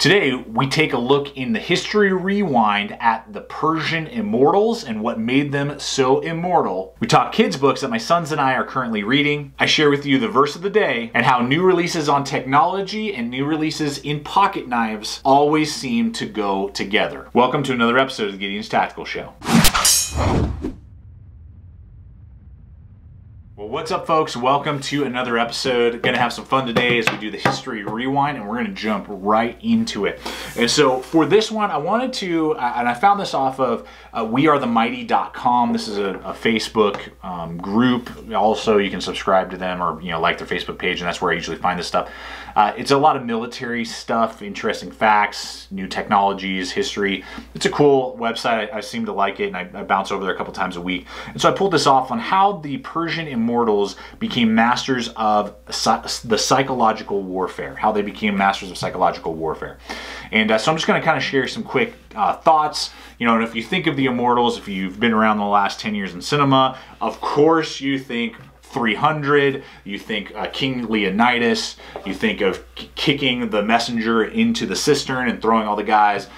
Today, we take a look in the history rewind at the Persian immortals and what made them so immortal. We talk kids' books that my sons and I are currently reading. I share with you the verse of the day and how new releases on technology and new releases in pocket knives always seem to go together. Welcome to another episode of the Gideon's Tactical Show. Well, what's up, folks? Welcome to another episode. Gonna have some fun today as we do the history rewind, and we're gonna jump right into it. And so for this one, I wanted to, and I found this off of wearethemighty.com. This is a Facebook group. Also, you can subscribe to them or like their Facebook page, and that's where I usually find this stuff. It's a lot of military stuff, interesting facts, new technologies, history. It's a cool website. I seem to like it, and I bounce over there a couple times a week. And so I pulled this off on how the Persian immortals became masters of the psychological warfare, how they became masters of psychological warfare. And so I'm just going to kind of share some quick thoughts. And if you think of the immortals, if you've been around the last 10 years in cinema, of course you think 300, you think King Leonidas, you think of kicking the messenger into the cistern and throwing all the guys,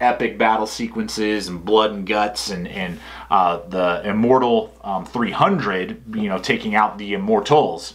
epic battle sequences and blood and guts, and the immortal 300, taking out the immortals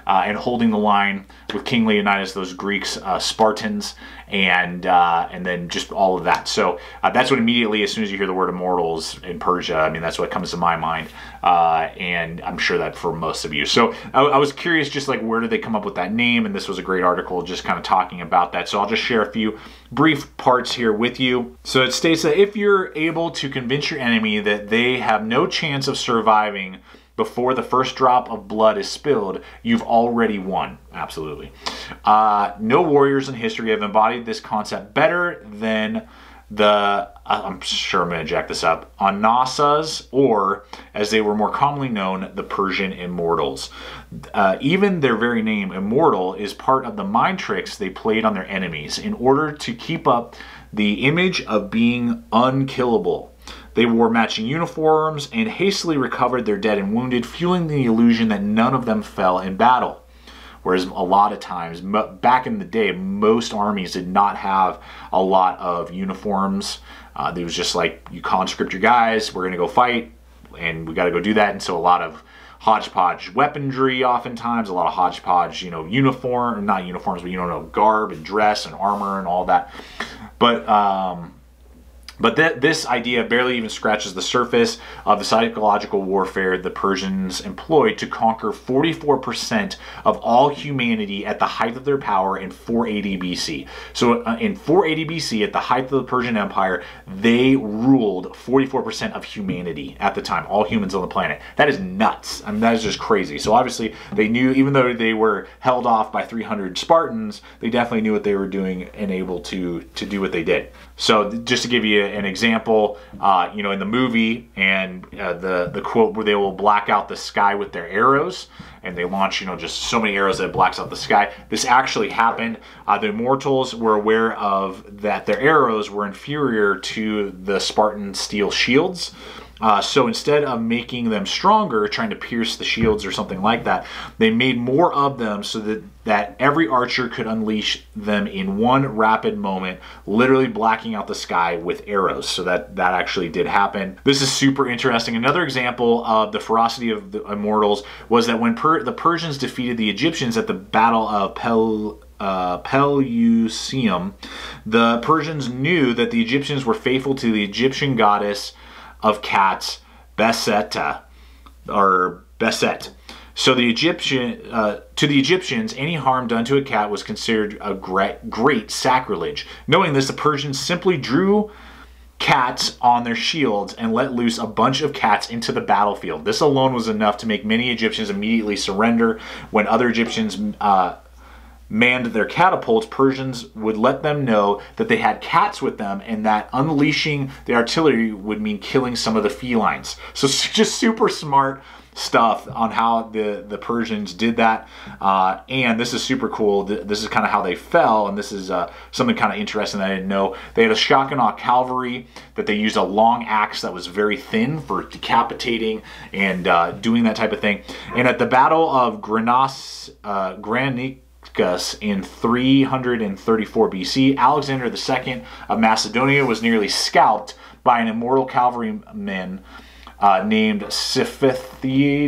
and holding the line with King Leonidas, those Greeks, Spartans, and then just all of that. So that's what immediately, as soon as you hear the word immortals in Persia, I mean, that's what comes to my mind, and I'm sure that for most of you. So I was curious, just like, where did they come up with that name? And this was a great article just kind of talking about that. So I'll just share a few brief parts here with you. So it states that if you're able to convince your enemy that they have no chance of surviving before the first drop of blood is spilled, you've already won. Absolutely. No warriors in history have embodied this concept better than the, I'm sure I'm going to jack this up, Onasas, or as they were more commonly known, the Persian immortals. Even their very name, immortal, is part of the mind tricks they played on their enemies in order to keep up the image of being unkillable. They wore matching uniforms and hastily recovered their dead and wounded, fueling the illusion that none of them fell in battle. Whereas a lot of times, back in the day, most armies did not have a lot of uniforms. It was just like, you conscript your guys, we're going to go fight, and we got to go do that. And so a lot of hodgepodge weaponry, oftentimes, a lot of hodgepodge, not uniforms, but garb and dress and armor and all that. But this idea barely even scratches the surface of the psychological warfare the Persians employed to conquer 44% of all humanity at the height of their power in 480 BC. So in 480 BC, at the height of the Persian Empire, they ruled 44% of humanity at the time, all humans on the planet. That is nuts. I mean, that is just crazy. So obviously they knew, even though they were held off by 300 Spartans, they definitely knew what they were doing and able to do what they did. So just to give you an example, in the movie, and the quote where they will black out the sky with their arrows, and they launch, just so many arrows that it blacks out the sky. This actually happened. The immortals were aware of that their arrows were inferior to the Spartan steel shields. So instead of making them stronger, trying to pierce the shields or something like that, they made more of them so that every archer could unleash them in one rapid moment, literally blacking out the sky with arrows. So that actually did happen. This is super interesting. Another example of the ferocity of the immortals was that when the Persians defeated the Egyptians at the Battle of Pelusium, the Persians knew that the Egyptians were faithful to the Egyptian goddess of cats, Beset. So to the Egyptians, any harm done to a cat was considered a great sacrilege. Knowing this, the Persians simply drew cats on their shields and let loose a bunch of cats into the battlefield. This alone was enough to make many Egyptians immediately surrender. When other Egyptians manned their catapults, Persians would let them know that they had cats with them, and that unleashing the artillery would mean killing some of the felines. So just super smart stuff on how the Persians did that. And this is super cool. This is kind of how they fell, and this is something kind of interesting that I didn't know. They had a Shock-and-Awe cavalry that they used a long axe that was very thin for decapitating and doing that type of thing. And at the Battle of Damascus in 334 BC. Alexander II of Macedonia was nearly scalped by an immortal cavalryman named Siphitheus.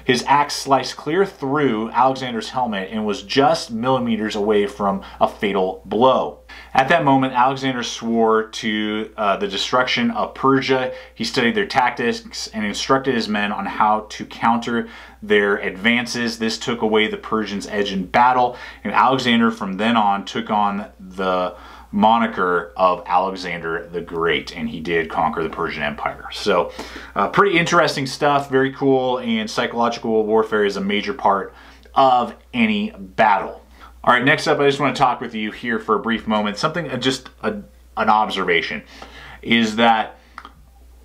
His axe sliced clear through Alexander's helmet and was just millimeters away from a fatal blow. At that moment, Alexander swore to the destruction of Persia. He studied their tactics and instructed his men on how to counter their advances. This took away the Persians' edge in battle, and Alexander from then on took on the moniker of Alexander the Great, and he did conquer the Persian Empire. So pretty interesting stuff, very cool, and psychological warfare is a major part of any battle. All right, next up, I just want to talk with you here for a brief moment. Something, just an observation, is that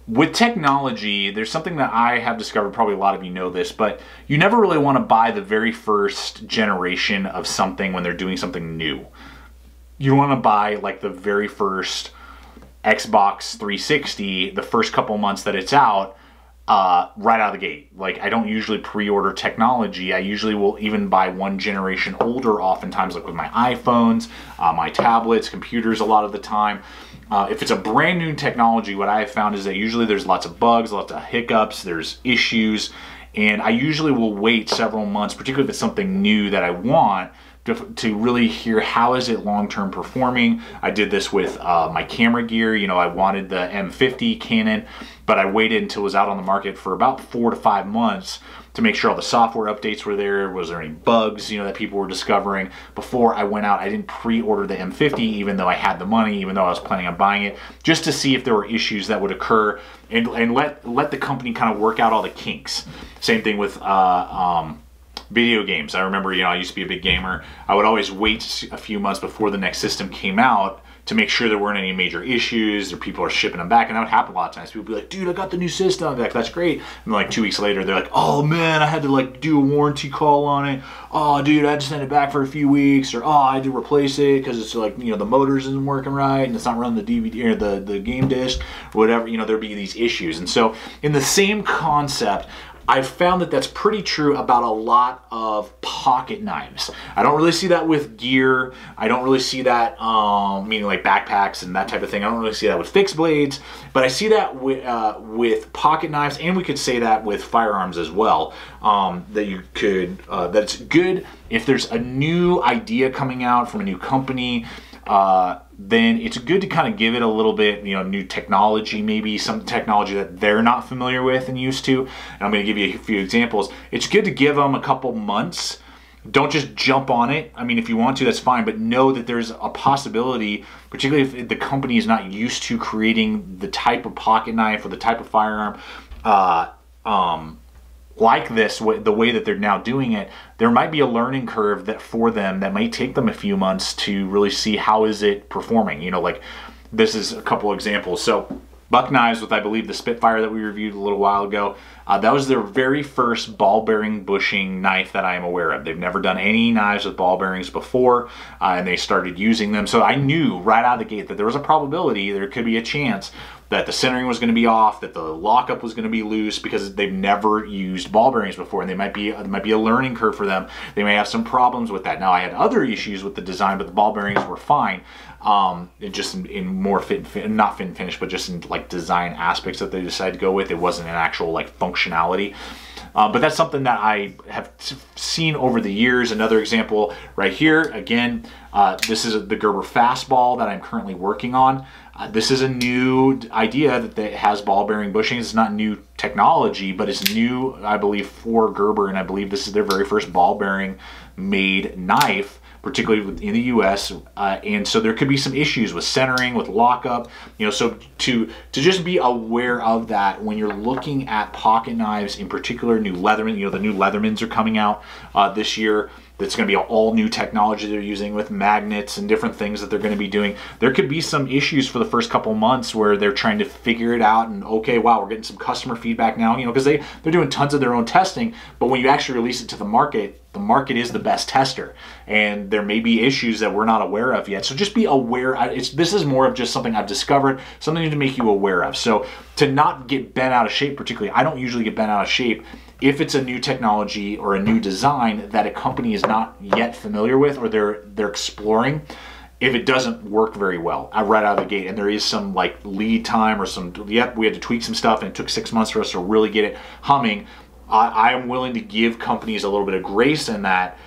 with technology, there's something that I have discovered, probably a lot of you know this, but you never really want to buy the very first generation of something when they're doing something new. You want to buy like the very first Xbox 360, the first couple months that it's out, right out of the gate. Like, I don't usually pre-order technology. I usually will even buy one generation older, oftentimes, like with my iPhones, my tablets, computers a lot of the time. If it's a brand new technology, what I have found is that usually there's lots of bugs, lots of hiccups, there's issues, and I usually will wait several months, particularly if it's something new that I want, to really hear how is it long-term performing. I did this with my camera gear. You know, I wanted the M50 Canon, but I waited until it was out on the market for about 4 to 5 months to make sure all the software updates were there. Was there any bugs, you know, that people were discovering before I went out? I didn't pre-order the M50, even though I had the money, even though I was planning on buying it, just to see if there were issues that would occur, and let the company kind of work out all the kinks. Same thing with video games. I remember, you know, I used to be a big gamer. I would always wait a few months before the next system came out to make sure there weren't any major issues or people are shipping them back. And that would happen a lot of times. People would be like, dude, I got the new system. I'd be like, that's great. And like 2 weeks later, they're like, oh man, I had to like do a warranty call on it. Oh dude, I had to send it back for a few weeks. Or oh, I had to replace it because it's like, you know, the motors isn't working right and it's not running the DVD or the game disc or whatever. You know, there'd be these issues. And so in the same concept, I've found that that's pretty true about a lot of pocket knives. I don't really see that with gear. I don't really see that, meaning like backpacks and that type of thing. I don't really see that with fixed blades, but I see that with pocket knives, and we could say that with firearms as well. That you could, that's good if there's a new idea coming out from a new company. Then it's good to kind of give it a little bit, you know, new technology, maybe some technology that they're not familiar with and used to. And I'm going to give you a few examples. It's good to give them a couple months. Don't just jump on it. I mean, if you want to, that's fine, but know that there's a possibility, particularly if the company is not used to creating the type of pocket knife or the type of firearm, like this, the way that they're now doing it, there might be a learning curve that for them that might take them a few months to really see how is it performing. You know, like this is a couple examples. So buck knives with, I believe, the Spitfire that we reviewed a little while ago. That was their very first ball bearing bushing knife that I am aware of. They've never done any knives with ball bearings before, and they started using them. So I knew right out of the gate that there was a probability, there could be a chance that the centering was going to be off, that the lockup was going to be loose, because they've never used ball bearings before, and it might be a learning curve for them. They may have some problems with that. Now, I had other issues with the design, but the ball bearings were fine. Just in more not fit and finish, but just in like design aspects that they decided to go with. It wasn't an actual like functionality. But that's something that I have seen over the years. Another example right here, again, this is the Gerber fastball that I'm currently working on. This is a new idea that has ball bearing bushings. It's not new technology, but it's new, I believe, for Gerber, and I believe this is their very first ball bearing made knife, particularly in the US, and so there could be some issues with centering, with lockup, you know, so to just be aware of that when you're looking at pocket knives, in particular new Leatherman. You know, the new Leathermans are coming out this year. That's going to be all new technology they're using with magnets and different things that they're going to be doing. There could be some issues for the first couple months where they're trying to figure it out, and okay, wow, we're getting some customer feedback now, you know, because they're doing tons of their own testing, but when you actually release it to the market, the market is the best tester, and there may be issues that we're not aware of yet. So just be aware. This is more of just something I've discovered, something to make you aware of. So to not get bent out of shape, particularly, I don't usually get bent out of shape if it's a new technology or a new design that a company is not yet familiar with, or they're exploring. If it doesn't work very well right out of the gate, and there is some like lead time or some, yep, we had to tweak some stuff and it took 6 months for us to really get it humming, I am willing to give companies a little bit of grace in that.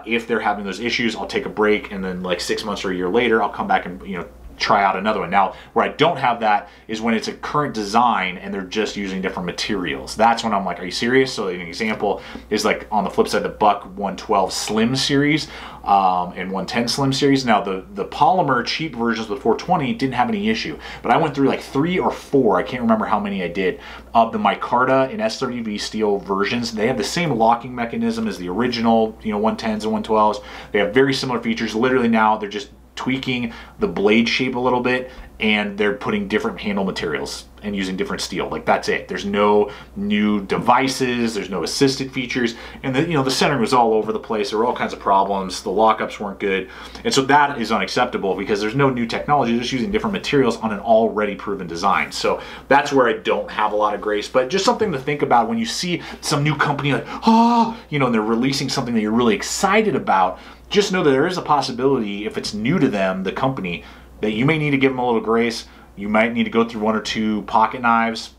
If they're having those issues, I'll take a break, and then like 6 months or a year later, I'll come back and try out another one. Now, where I don't have that is when it's a current design and they're just using different materials. That's when I'm like, are you serious? So an example is like on the flip side, the Buck 112 Slim series and 110 Slim series. Now the polymer cheap versions with 420 didn't have any issue, but I went through like 3 or 4, I can't remember how many I did, of the micarta and SWV steel versions. They have the same locking mechanism as the original 110s and 112s. They have very similar features. Literally now they're just tweaking the blade shape a little bit, and they're putting different handle materials and using different steel. Like, that's it. There's no new devices, there's no assisted features, and the centering was all over the place. There were all kinds of problems. The lockups weren't good, and so that is unacceptable because there's no new technology. They're just using different materials on an already proven design. So that's where I don't have a lot of grace, but just something to think about when you see some new company like, and they're releasing something that you're really excited about. Just know that there is a possibility, if it's new to them, the company, that you may need to give them a little grace. You might need to go through 1 or 2 pocket knives,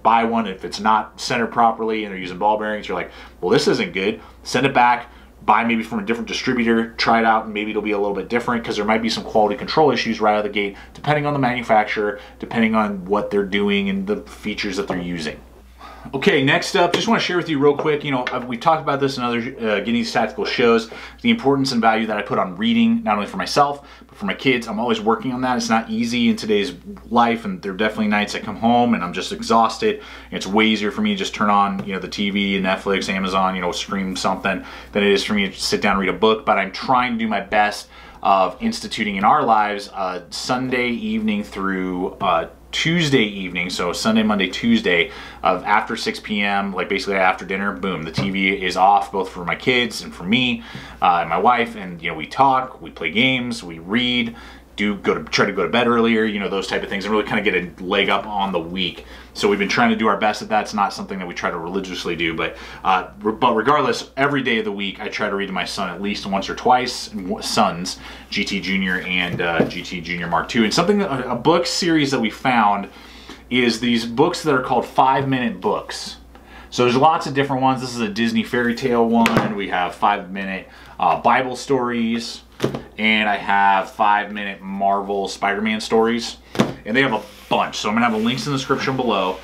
buy one. If it's not centered properly and they're using ball bearings, you're like, well, this isn't good. Send it back, buy maybe from a different distributor, try it out, and maybe it'll be a little bit different, because there might be some quality control issues right out of the gate, depending on the manufacturer, depending on what they're doing and the features that they're using. Okay, next up, just want to share with you real quick, we've talked about this in other Getting These Tactical shows, the importance and value that I put on reading, not only for myself, but for my kids. I'm always working on that. It's not easy in today's life, and there are definitely nights I come home and I'm just exhausted. And it's way easier for me to just turn on, the TV, Netflix, Amazon, stream something, than it is for me to sit down and read a book. But I'm trying to do my best of instituting in our lives Sunday evening through Tuesday evening, so Sunday, Monday, Tuesday, of after 6 p.m., like basically after dinner, boom, the TV is off, both for my kids and for me and my wife, and we talk, we play games, we read, try to go to bed earlier, those type of things, and really kind of get a leg up on the week. So we've been trying to do our best at that. It's not something that we try to religiously do, but regardless, every day of the week, I try to read to my son at least once or twice, sons, GT Junior and GT Junior Mark II. And a book series that we found is these books that are called 5-minute books. So there's lots of different ones. This is a Disney fairy tale one. We have 5-minute Bible stories, and I have 5-minute Marvel Spider-Man stories, and they have a bunch. So I'm gonna have the links in the description below.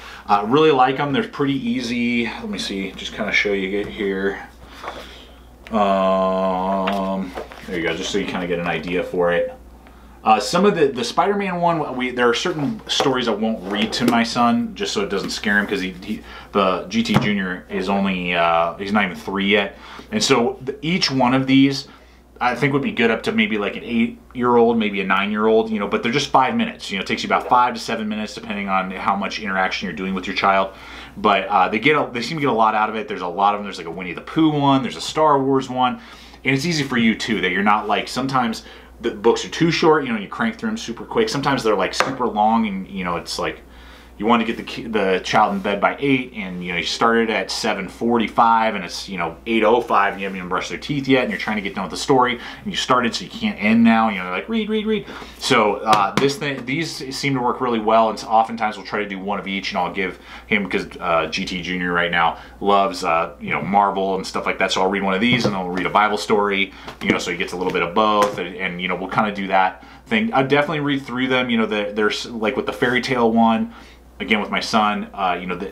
Really like them. They're pretty easy. Let me see, just kind of show you here. There you go, just so you kind of get an idea for it. Some of the Spider-Man one, there are certain stories I won't read to my son, just so it doesn't scare him, because the GT Junior is only, he's not even 3 yet. And so each one of these, I think, would be good up to maybe like an 8-year-old, maybe a 9-year-old, but they're just 5 minutes. It takes you about 5 to 7 minutes, depending on how much interaction you're doing with your child. But they seem to get a lot out of it. There's a lot of them. There's like a Winnie the Pooh one, there's a Star Wars one, and it's easy for you too, that you're not like, sometimes the books are too short, you crank through them super quick. Sometimes they're like super long, and it's like you want to get the child in bed by 8, and you started at 7:45, and it's 8:05, and you haven't even brushed their teeth yet, and you're trying to get done with the story, and you started, so you can't end now. Like read. So these seem to work really well, and oftentimes we'll try to do one of each, and I'll give him, because GT Junior right now loves Marvel and stuff like that. So I'll read one of these, and then we'll read a Bible story, so he gets a little bit of both, and we'll kind of do that thing. I definitely read through them. There's like with the fairy tale one. Again, with my son,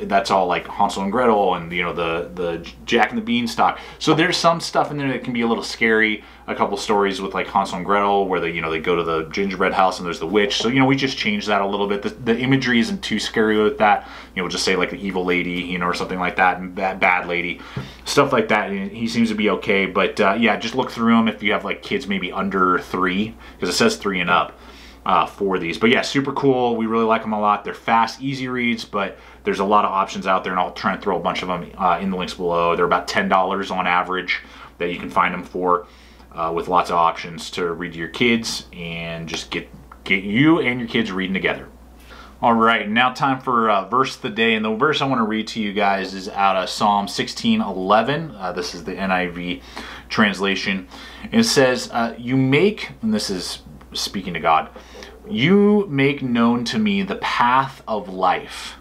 that's all like Hansel and Gretel, and the Jack and the Beanstalk. So there's some stuff in there that can be a little scary. A couple stories with like Hansel and Gretel, where they go to the gingerbread house and there's the witch. So we just changed that a little bit. The imagery isn't too scary with that. We'll just say like the evil lady, or something like that, and that bad lady, stuff like that. And he seems to be okay. But yeah, just look through them if you have like kids maybe under 3, because it says 3 and up. For these. But yeah, super cool. We really like them a lot. They're fast, easy reads, but there's a lot of options out there, and I'll try and throw a bunch of them in the links below. They're about $10 on average that you can find them for, with lots of options to read to your kids, and just get you and your kids reading together. All right, now time for verse of the day, and the verse I want to read to you guys is out of Psalm 16:11. This is the NIV translation. And it says, you make, and this is speaking to God, you make known to me the path of life.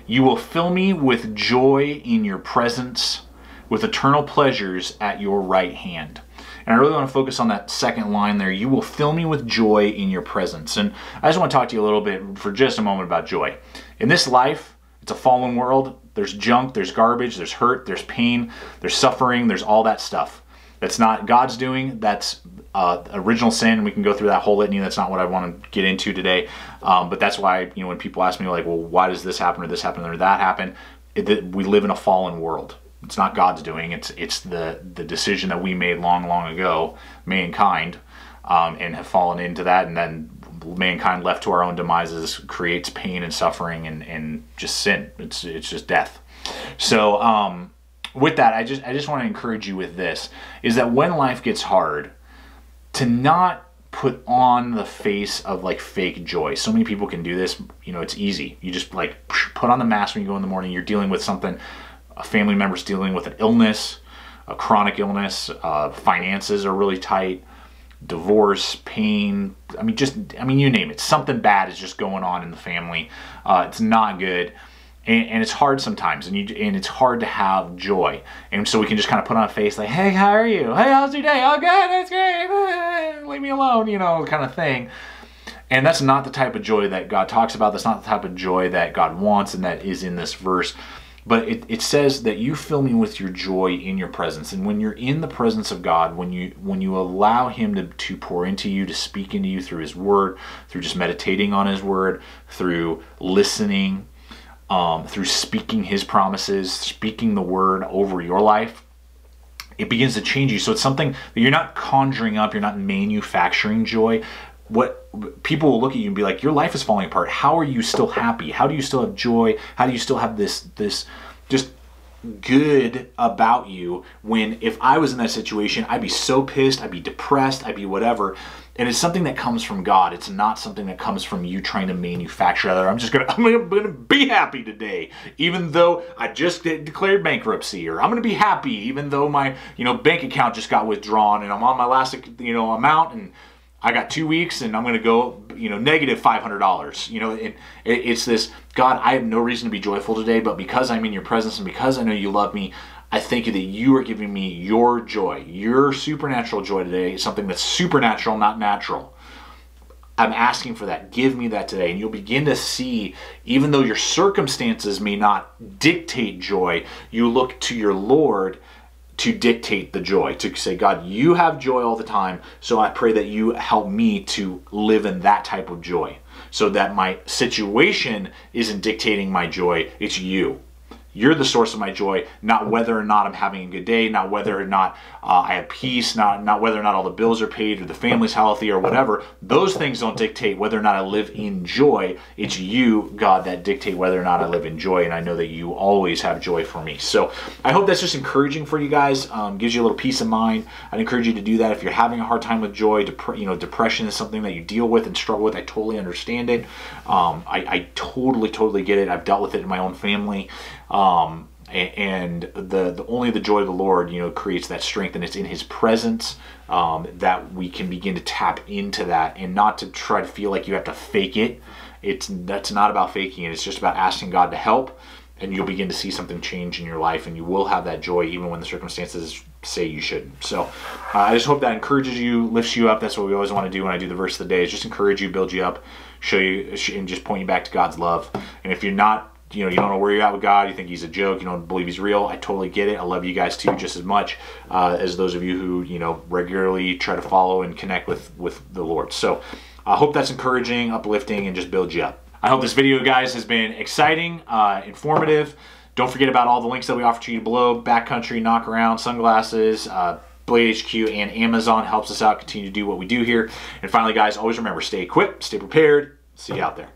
You will fill me with joy in your presence, with eternal pleasures at your right hand. And I really want to focus on that second line there. You will fill me with joy in your presence. And I just want to talk to you a little bit for just a moment about joy. In this life, it's a fallen world. There's junk, there's garbage, there's hurt, there's pain, there's suffering, there's all that stuff. That's not God's doing. That's original sin. We can go through that whole litany. That's not what I want to get into today. But that's why, you know, when people ask me like, well, why does this happen or this happen or that happen? We live in a fallen world. It's not God's doing. It's the decision that we made long ago, mankind, and have fallen into that, and then mankind left to our own devices creates pain and suffering and just sin. It's just death. So with that, I just want to encourage you with this, is that when life gets hard, to not put on the face of like fake joy. So many people can do this. You know, it's easy. You just like put on the mask when you go in the morning. You're dealing with something. A family member's dealing with an illness, a chronic illness, finances are really tight, divorce, pain, I mean, you name it. Something bad is just going on in the family. It's not good. And it's hard sometimes, and it's hard to have joy. And so we can just kind of put on a face like, hey, how are you? Hey, how's your day? Oh, good, that's great. Leave me alone, you know, kind of thing. And that's not the type of joy that God talks about. That's not the type of joy that God wants, and that is in this verse. But it says that you fill me with your joy in your presence. And when you're in the presence of God, when you allow Him to pour into you, to speak into you through His Word, through just meditating on His Word, through listening, through speaking His promises, speaking the Word over your life, it begins to change you. So it's something that you're not conjuring up, you're not manufacturing joy. What people will look at you and be like, your life is falling apart. How are you still happy? How do you still have joy? How do you still have this just good about you, when if I was in that situation, I'd be so pissed, I'd be depressed, I'd be whatever. And it's something that comes from God. It's not something that comes from you trying to manufacture that. I'm gonna be happy today, even though I just declared bankruptcy, or I'm gonna be happy even though my bank account just got withdrawn and I'm on my last amount, and I got 2 weeks and I'm going to go, negative $500. It's this, God, I have no reason to be joyful today, but because I'm in your presence and because I know you love me, I thank you that you are giving me your joy, your supernatural joy today, something that's supernatural, not natural. I'm asking for that. Give me that today. And you'll begin to see, even though your circumstances may not dictate joy, you look to your Lord to dictate the joy, to say, God, you have joy all the time, so I pray that you help me to live in that type of joy, so that my situation isn't dictating my joy, it's you. You're the source of my joy, not whether or not I'm having a good day, not whether or not I have peace, not whether or not all the bills are paid or the family's healthy or whatever. Those things don't dictate whether or not I live in joy. It's you, God, that dictate whether or not I live in joy, and I know that you always have joy for me. So I hope that's just encouraging for you guys, gives you a little peace of mind. I'd encourage you to do that if you're having a hard time with joy. Depression is something that you deal with and struggle with. I totally understand it. I totally get it. I've dealt with it in my own family. And only the joy of the Lord, creates that strength, and it's in His presence that we can begin to tap into that, and not to try to feel like you have to fake it. That's not about faking it. It's just about asking God to help, and you'll begin to see something change in your life, and you will have that joy even when the circumstances say you shouldn't. So I just hope that encourages you, lifts you up. That's what we always want to do when I do the verse of the day, is just encourage you, build you up, show you, and just point you back to God's love. And if you're not, you don't know where you're at with God, you think He's a joke, you don't believe He's real, I totally get it. I love you guys too, just as much as those of you who, regularly try to follow and connect with the Lord. So I hope that's encouraging, uplifting, and just builds you up. I hope this video, guys, has been exciting, informative. Don't forget about all the links that we offer to you below: Backcountry, Knock Around, Sunglasses, Blade HQ, and Amazon helps us out continue to do what we do here. And finally, guys, always remember, stay equipped, stay prepared. See you out there.